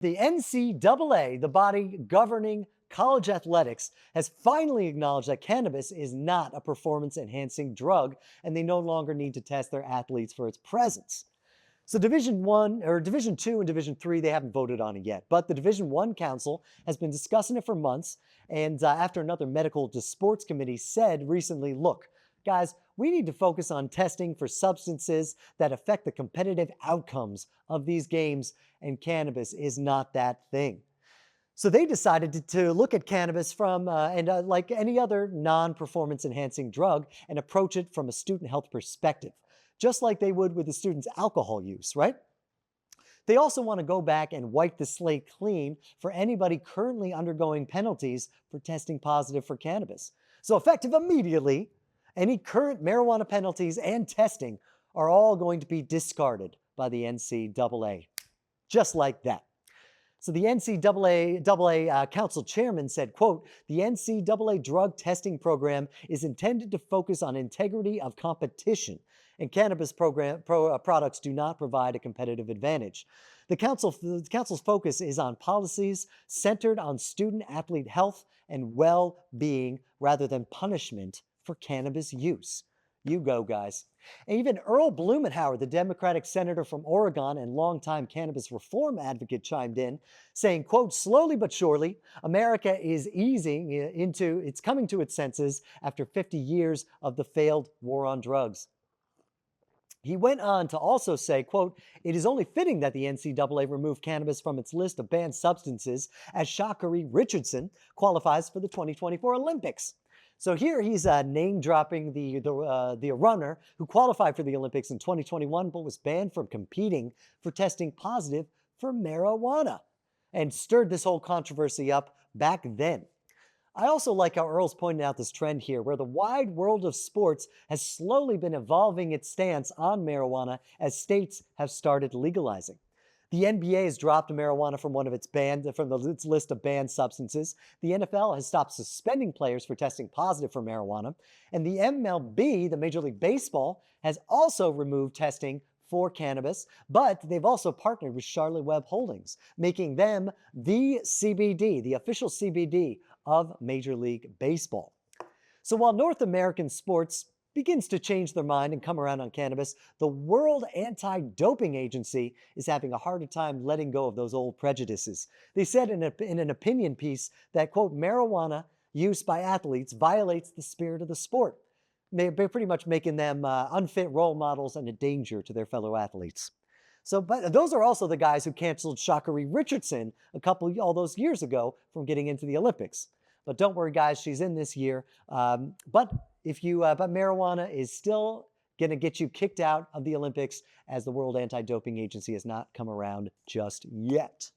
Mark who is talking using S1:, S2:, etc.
S1: The NCAA, the body governing college athletics, has finally acknowledged that cannabis is not a performance enhancing drug and they no longer need to test their athletes for its presence. So Division 1 or Division 2 and Division 3 they haven't voted on it yet, but the Division 1 Council has been discussing it for months and after another medical to sports committee said recently, look, guys, we need to focus on testing for substances that affect the competitive outcomes of these games, and cannabis is not that thing. So they decided to look at cannabis from, like any other non-performance enhancing drug, and approach it from a student health perspective, just like they would with the student's alcohol use, right? They also want to go back and wipe the slate clean for anybody currently undergoing penalties for testing positive for cannabis. So effective immediately, any current marijuana penalties and testing are all going to be discarded by the NCAA, just like that. So the NCAA council chairman said, quote, the NCAA drug testing program is intended to focus on integrity of competition, and cannabis products do not provide a competitive advantage. The council's focus is on policies centered on student athlete health and well-being rather than punishment for cannabis use. You go, guys. And even Earl Blumenauer, the Democratic senator from Oregon and longtime cannabis reform advocate, chimed in, saying, quote, slowly but surely, America is it's coming to its senses after 50 years of the failed war on drugs. He went on to also say, quote, it is only fitting that the NCAA remove cannabis from its list of banned substances as Sha'Carri Richardson qualifies for the 2024 Olympics. So here he's name-dropping the runner who qualified for the Olympics in 2021 but was banned from competing for testing positive for marijuana and stirred this whole controversy up back then. I also like how Earl's pointed out this trend here where the wide world of sports has slowly been evolving its stance on marijuana as states have started legalizing. The NBA has dropped marijuana from its list of banned substances. The NFL has stopped suspending players for testing positive for marijuana. And the MLB, the Major League Baseball, has also removed testing for cannabis, but they've also partnered with Charlotte Web Holdings, making them the CBD, the official CBD of Major League Baseball. So while North American sports begins to change their mind and come around on cannabis, the World Anti-Doping Agency is having a harder time letting go of those old prejudices. They said in an opinion piece that, quote, marijuana use by athletes violates the spirit of the sport. They're pretty much making them unfit role models and a danger to their fellow athletes. So, but those are also the guys who canceled Sha'Carri Richardson all those years ago from getting into the Olympics. But don't worry, guys, she's in this year. But marijuana is still going to get you kicked out of the Olympics as the World Anti-Doping Agency has not come around just yet.